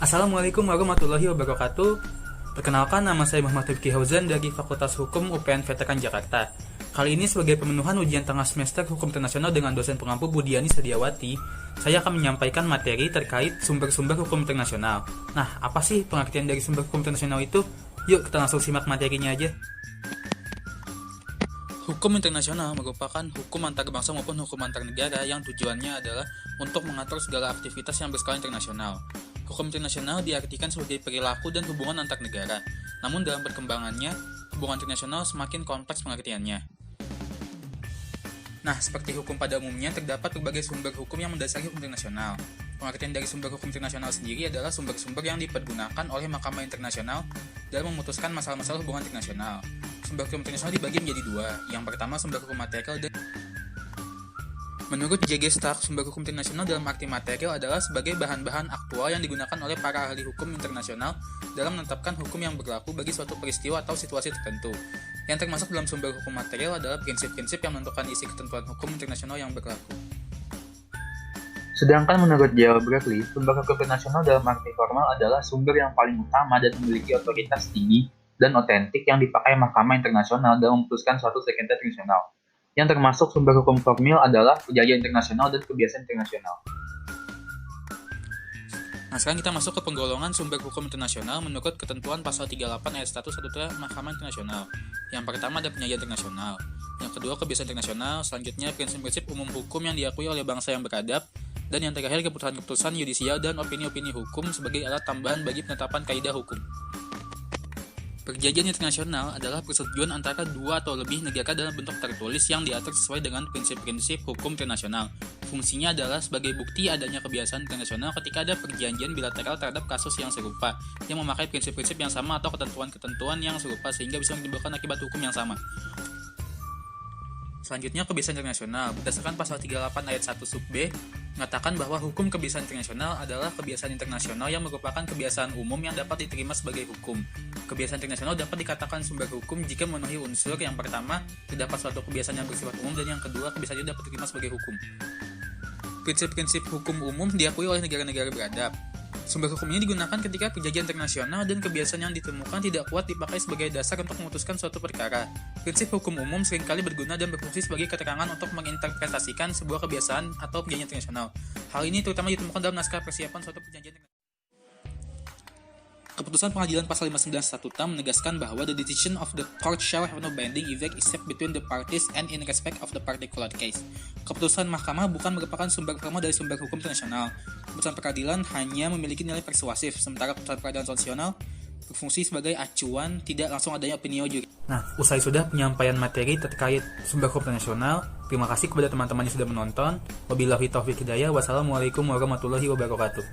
Assalamualaikum warahmatullahi wabarakatuh. Perkenalkan, nama saya Muhammad Rifki Hauzan dari Fakultas Hukum UPN Veteran Jakarta. Kali ini sebagai pemenuhan ujian tengah semester Hukum Internasional dengan dosen pengampu Budiani Sediawati, saya akan menyampaikan materi terkait sumber-sumber hukum internasional. Nah, apa sih pengertian dari sumber hukum internasional itu? Yuk kita langsung simak materinya aja. Hukum internasional merupakan hukum antar bangsa maupun hukum antar negara yang tujuannya adalah untuk mengatur segala aktivitas yang berskala internasional. Hukum internasional diartikan sebagai perilaku dan hubungan antar negara. Namun dalam perkembangannya, hubungan internasional semakin kompleks pengertiannya. Nah, seperti hukum pada umumnya, terdapat berbagai sumber hukum yang mendasari hukum internasional. Pengertian dari sumber hukum internasional sendiri adalah sumber-sumber yang dipergunakan oleh Mahkamah Internasional dalam memutuskan masalah-masalah hubungan internasional. Sumber hukum internasional dibagi menjadi dua. Yang pertama, sumber hukum material dan menurut J.G. Stark, sumber hukum internasional dalam arti material adalah sebagai bahan-bahan aktual yang digunakan oleh para ahli hukum internasional dalam menetapkan hukum yang berlaku bagi suatu peristiwa atau situasi tertentu. Yang termasuk dalam sumber hukum material adalah prinsip-prinsip yang menentukan isi ketentuan hukum internasional yang berlaku. Sedangkan menurut J.L. Berkeley, sumber hukum internasional dalam arti formal adalah sumber yang paling utama dan memiliki otoritas tinggi dan otentik yang dipakai Mahkamah Internasional dalam memutuskan suatu sengketa internasional. Yang termasuk sumber hukum formil adalah perjanjian internasional dan kebiasaan internasional. Nah, sekarang kita masuk ke penggolongan sumber hukum internasional menurut ketentuan pasal 38 ayat 1 Statuta Mahkamah Internasional. Yang pertama ada perjanjian internasional. Yang kedua kebiasaan internasional. Selanjutnya prinsip-prinsip umum hukum yang diakui oleh bangsa yang beradab. Dan yang terakhir keputusan-keputusan yudisial dan opini-opini hukum sebagai alat tambahan bagi penetapan kaidah hukum. Perjanjian internasional adalah persetujuan antara dua atau lebih negara dalam bentuk tertulis yang diatur sesuai dengan prinsip-prinsip hukum internasional. Fungsinya adalah sebagai bukti adanya kebiasaan internasional ketika ada perjanjian bilateral terhadap kasus yang serupa, yang memakai prinsip-prinsip yang sama atau ketentuan-ketentuan yang serupa sehingga bisa menimbulkan akibat hukum yang sama. Selanjutnya, kebiasaan internasional. Berdasarkan pasal 38 ayat 1 sub B, mengatakan bahwa hukum kebiasaan internasional adalah kebiasaan internasional yang merupakan kebiasaan umum yang dapat diterima sebagai hukum. Kebiasaan internasional dapat dikatakan sumber hukum jika memenuhi unsur yang pertama, terdapat suatu kebiasaan yang bersifat umum, dan yang kedua, kebiasaan itu dapat diterima sebagai hukum. Prinsip-prinsip hukum umum diakui oleh negara-negara beradab. Sumber hukum ini digunakan ketika perjanjian internasional dan kebiasaan yang ditemukan tidak kuat dipakai sebagai dasar untuk memutuskan suatu perkara. Prinsip hukum umum seringkali berguna dan berfungsi sebagai keterangan untuk menginterpretasikan sebuah kebiasaan atau perjanjian internasional. Hal ini terutama ditemukan dalam naskah persiapan suatu perjanjian internasional. Keputusan pengadilan pasal 59 Statuta menegaskan bahwa the decision of the court shall have no binding effect except between the parties and in respect of the particular case. Keputusan mahkamah bukan merupakan sumber formal dari sumber hukum internasional. Keputusan peradilan hanya memiliki nilai persuasif, sementara keputusan peradilan konstitusional berfungsi sebagai acuan, tidak langsung adanya opinio juri. Nah, usai sudah penyampaian materi terkait sumber hukum internasional, terima kasih kepada teman-teman yang sudah menonton. Wabillahi taufiq hidayah. Wassalamualaikum warahmatullahi wabarakatuh.